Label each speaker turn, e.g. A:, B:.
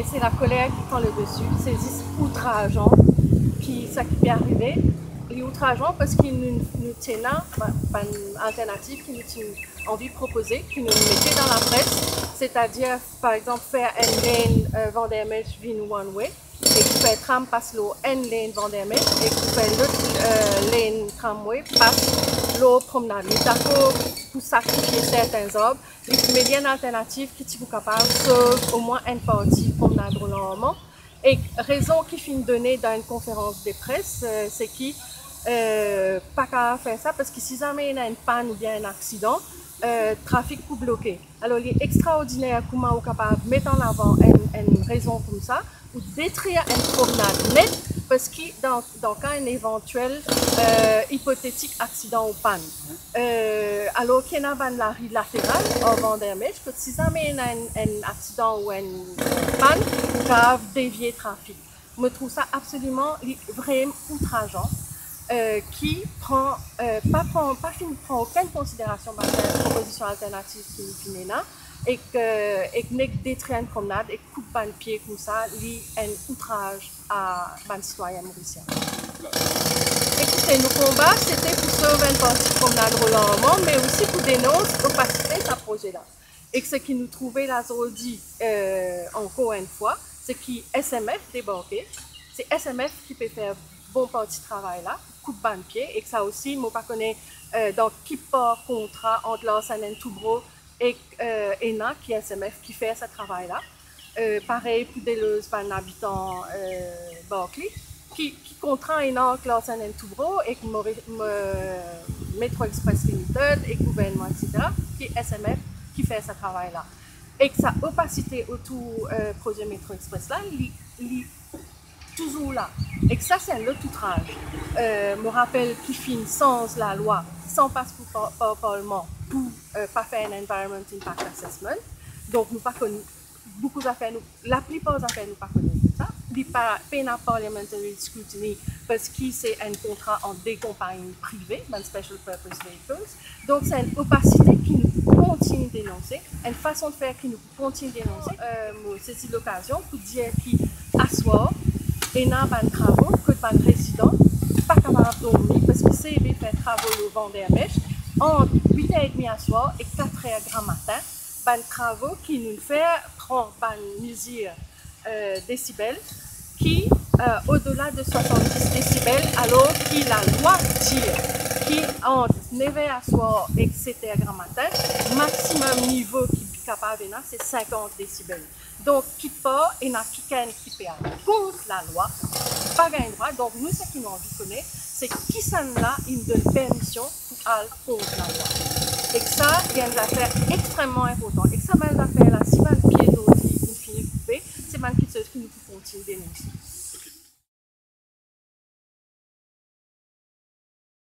A: mais c'est la colère qui prend le dessus. C'est outrageant ça qui peut arriver. Il est outrageant parce qu'il nous tient une alternative qui nous tient envie de proposer, qui nous mettait dans la presse, c'est-à-dire par exemple faire une lane Vendémiaire vin one way et qui fait tram passe l'eau une lane Vendémiaire et qui fait l'autre lane tramway passe l'eau promenade. Il d'accord pour sacrifier certains arbres, il met une alternative qui est capable de sauver au moins une partie promenade roulant. Et raison qui finit donnée dans une conférence de presse, c'est qui pas qu'à faire ça parce que si jamais il y a une panne ou bien un accident, trafic pour bloquer. Alors il est extraordinaire comment on est capable de mettre en avant une raison comme ça ou détruire une promenade nette parce que dans cas un éventuel hypothétique accident ou panne. Alors qu'il y a la rue latérale en Vendémiaire, que si jamais il y a un accident ou une panne, grave dévier le trafic. Je trouve ça absolument vraiment outrageant. Qui prend prend aucune considération par la proposition alternative qui nous finit là et que détruit une promenade et coupe un pied comme ça, c'est un outrage à les citoyens mauriciens. Écoutez, nos combats, c'était pour sauver une partie de promenade roulant, mais aussi pour dénoncer l'opacité de ce projet-là. Et ce qui nous trouvait là aujourd'hui, encore une fois, c'est que SMF débarqué, c'est SMF qui peut faire bon partie de travail là, coupe ban pied et que ça aussi, moi pas connais donc qui part contrat entre l'Ansan et Toubro et ENA qui est SMF qui fait ce travail là. Pareil pour Deleuze, par un habitant Barclay qui contraint ENA entre l'Ansan et Toubro et que Metro Express Limited et gouvernement etc. qui est SMF qui fait ce travail là. Et que sa opacité autour du projet Metro Express là, toujours là. Et que ça, c'est un autre outrage. Me rappelle qu'il finit sans la loi, sans passer par Parlement pour pas faire un Environment Impact Assessment. Donc, nous pas connu beaucoup d'affaires, la plupart des affaires, nous pas connu ça. Il n'y a pas de parliamentary scrutiny parce que c'est un contrat entre des compagnies privées, un special purpose vehicles. Donc, c'est une opacité qui nous continue de dénoncer, une façon de faire qui nous continue de dénoncer. C'est l'occasion pour dire qu'asseoir, et dans les travaux que les résidents ne sont pas capables de dormir parce que c'est fait travaux au Vendémiaire entre 8h30 à soir et 4h grand matin. Des travaux qui nous fait prendre une mesure décibels qui au-delà de 70 décibels alors que la loi tire qui entre 9h à soir et 7h grand matin, maximum niveau qui est capable de c'est 50 décibels. Donc, qui part et n'a qui peut aller contre la loi, pas gagner droit. Donc, nous, ce qui nous envie de connaître, c'est qui s'en là, il nous donne permission pour aller contre la loi. Et que ça, il y a une affaire extrêmement importante. Et que ça, mal affaire là, si mal pied d'autres, il finit coupé, c'est mal qui nous continue de dénoncer.